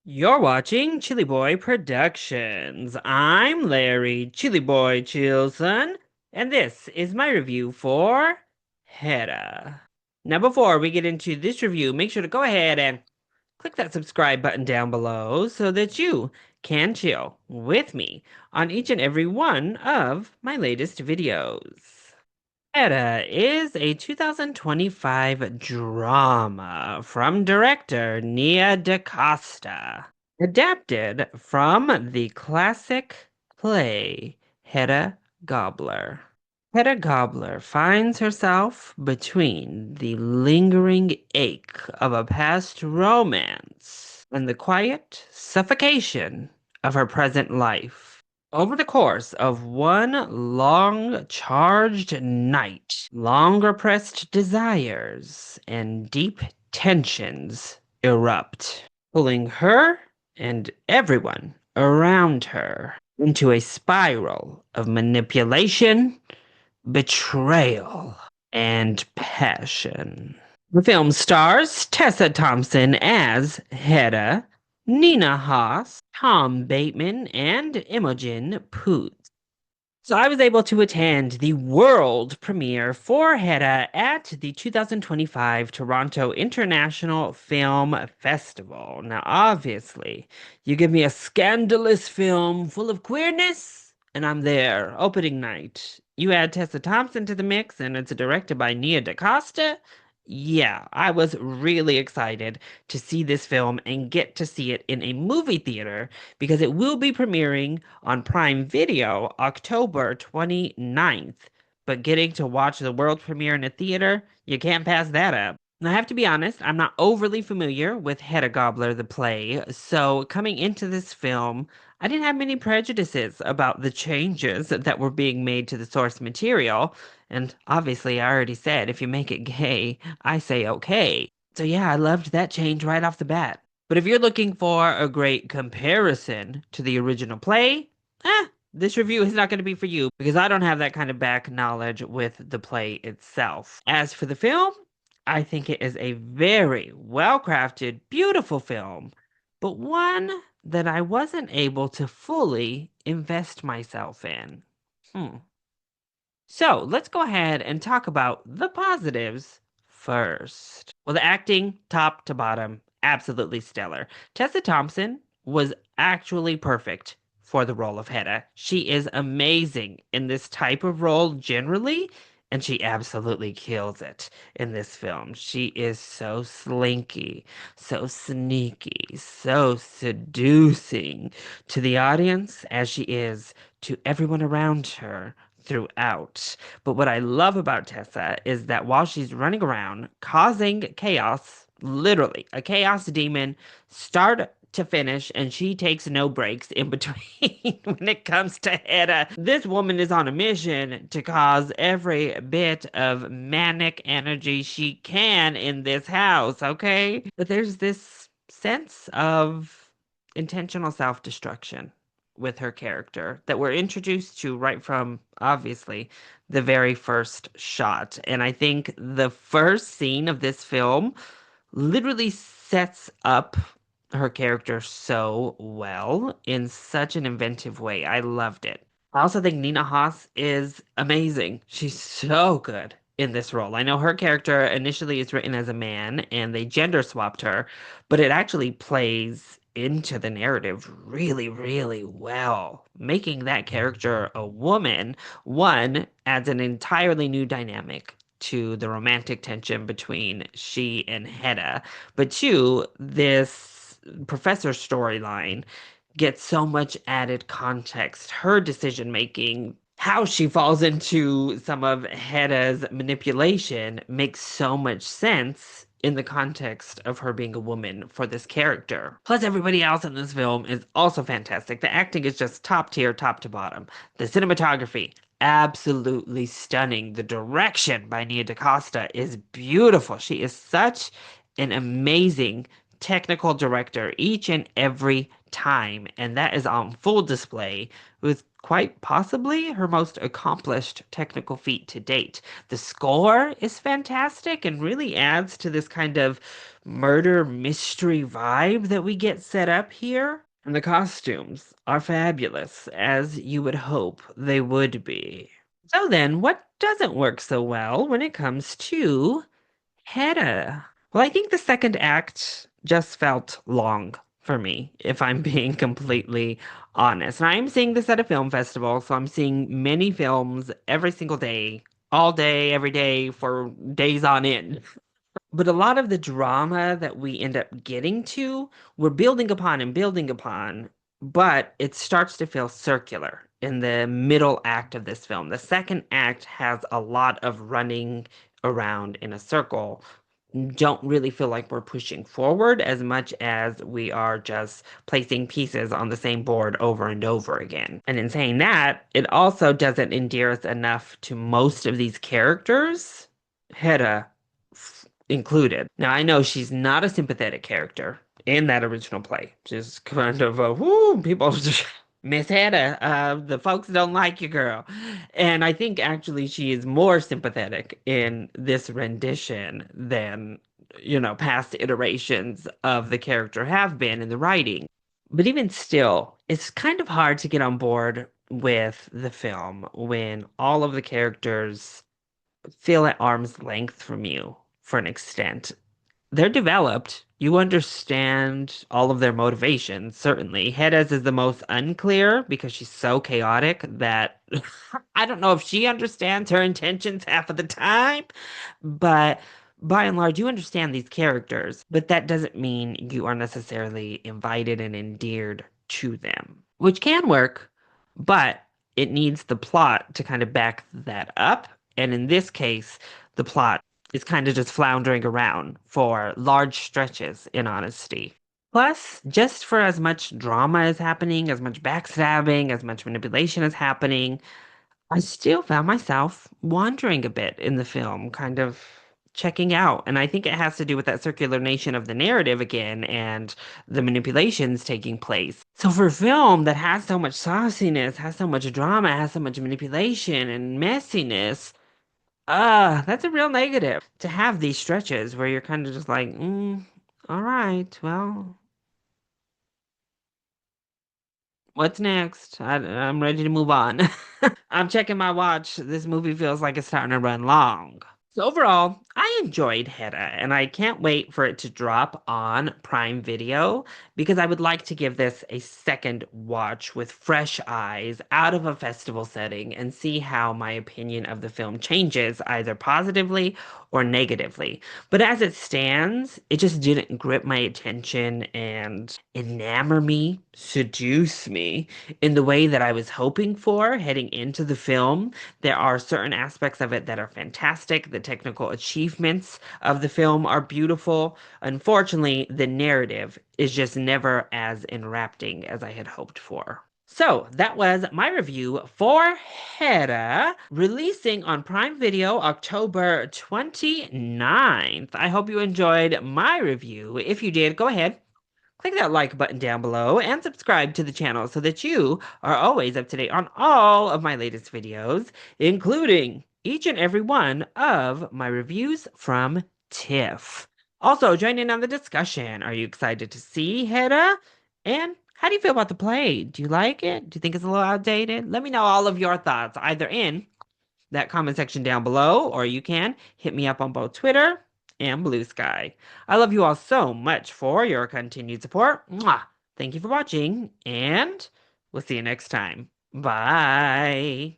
You're watching ChillyBoy Productions. I'm Larry ChillyBoy Chilson, and this is my review for Hedda. Now, before we get into this review, make sure to go ahead and click that subscribe button down below so that you can chill with me on each and every one of my latest videos. Hedda is a 2025 drama from director Nia DaCosta, adapted from the classic play Hedda Gabler. Hedda Gabler finds herself between the lingering ache of a past romance and the quiet suffocation of her present life. Over the course of one long charged night, long repressed desires and deep tensions erupt, pulling her and everyone around her into a spiral of manipulation, betrayal, and passion. The film stars Tessa Thompson as Hedda, Nina Haas, Tom Bateman, and Imogen Poots. So I was able to attend the world premiere for Hedda at the 2025 Toronto International Film Festival. Now, obviously, you give me a scandalous film full of queerness, and I'm there, opening night. You add Tessa Thompson to the mix, and it's directed by Nia DaCosta. Yeah, I was really excited to see this film and get to see it in a movie theater because it will be premiering on Prime Video October 29th. But getting to watch the world premiere in a theater, you can't pass that up. And I have to be honest, I'm not overly familiar with Hedda Gabler, the play, so coming into this film, I didn't have many prejudices about the changes that were being made to the source material. And obviously, I already said if you make it gay, I say okay. So yeah, I loved that change right off the bat. But if you're looking for a great comparison to the original play, this review is not going to be for you because I don't have that kind of back knowledge with the play itself. As for the film, I think it is a very well-crafted, beautiful film, but one that I wasn't able to fully invest myself in. Hmm. So let's go ahead and talk about the positives first. Well, the acting, top to bottom, absolutely stellar. Tessa Thompson was actually perfect for the role of Hedda. She is amazing in this type of role generally, and she absolutely kills it in this film. She is so slinky, so sneaky, so seducing to the audience as she is to everyone around her throughout. But what I love about Tessa is that while she's running around causing chaos, literally a chaos demon, start to finish, and she takes no breaks in between when it comes to Hedda. This woman is on a mission to cause every bit of manic energy she can in this house, okay? But there's this sense of intentional self-destruction with her character that we're introduced to right from obviously the very first shot. And I think the first scene of this film literally sets up her character so well in such an inventive way. I loved it. I also think Nina Haas is amazing. She's so good in this role. I know her character initially is written as a man and they gender swapped her, but it actually plays into the narrative really, really well. Making that character a woman, one, adds an entirely new dynamic to the romantic tension between she and Hedda, but two, this professor storyline gets so much added context. Her decision making, how she falls into some of Hedda's manipulation makes so much sense in the context of her being a woman for this character. Plus, everybody else in this film is also fantastic. The acting is just top tier, top to bottom. The cinematography, absolutely stunning. The direction by Nia DaCosta is beautiful. She is such an amazing technical director each and every time, and that is on full display with quite possibly her most accomplished technical feat to date. The score is fantastic and really adds to this kind of murder mystery vibe that we get set up here. And the costumes are fabulous, as you would hope they would be. So then, what doesn't work so well when it comes to Hedda? Well, I think the second act just felt long for me, if I'm being completely honest. And I am seeing this at a film festival, so I'm seeing many films every single day, all day, every day, for days on end. But a lot of the drama that we end up getting to, we're building upon and building upon, but it starts to feel circular in the middle act of this film. The second act has a lot of running around in a circle. Don't really feel like we're pushing forward as much as we are just placing pieces on the same board over and over again. And in saying that, it also doesn't endear us enough to most of these characters. Hedda included. Now, I know she's not a sympathetic character in that original play. She's kind of a, whoo, people just, Miss Hedda, the folks don't like you, girl. And I think actually she is more sympathetic in this rendition than, past iterations of the character have been in the writing. But even still, it's kind of hard to get on board with the film when all of the characters feel at arm's length from you for an extent. They're developed. You understand all of their motivations, certainly. Hedda's is the most unclear because she's so chaotic that I don't know if she understands her intentions half of the time, but by and large, you understand these characters, but that doesn't mean you are necessarily invited and endeared to them, which can work, but it needs the plot to kind of back that up. And in this case, the plot is kind of just floundering around for large stretches, in honesty. Plus, just for as much drama is happening, as much backstabbing, as much manipulation is happening, I still found myself wandering a bit in the film, kind of checking out. And I think it has to do with that circular nation of the narrative again and the manipulations taking place. So for a film that has so much sauciness, has so much drama, has so much manipulation and messiness, that's a real negative. To have these stretches where you're kind of just like, all right, well, what's next? I'm ready to move on. I'm checking my watch. This movie feels like it's starting to run long. So overall, I enjoyed Hedda, and I can't wait for it to drop on Prime Video because I would like to give this a second watch with fresh eyes out of a festival setting and see how my opinion of the film changes either positively or negatively. But as it stands, it just didn't grip my attention and enamor me, seduce me in the way that I was hoping for heading into the film. There are certain aspects of it that are fantastic. The technical achievements of the film are beautiful. Unfortunately, the narrative is just never as enrapturing as I had hoped for. So that was my review for Hedda, releasing on Prime Video October 29th. I hope you enjoyed my review. If you did, go ahead, click that like button down below and subscribe to the channel so that you are always up to date on all of my latest videos, including each and every one of my reviews from TIFF. Also, join in on the discussion. Are you excited to see Hedda? And how do you feel about the play? Do you like it? Do you think it's a little outdated? Let me know all of your thoughts either in that comment section down below, or you can hit me up on both Twitter and Blue Sky. I love you all so much for your continued support. Mwah! Thank you for watching, and we'll see you next time. Bye.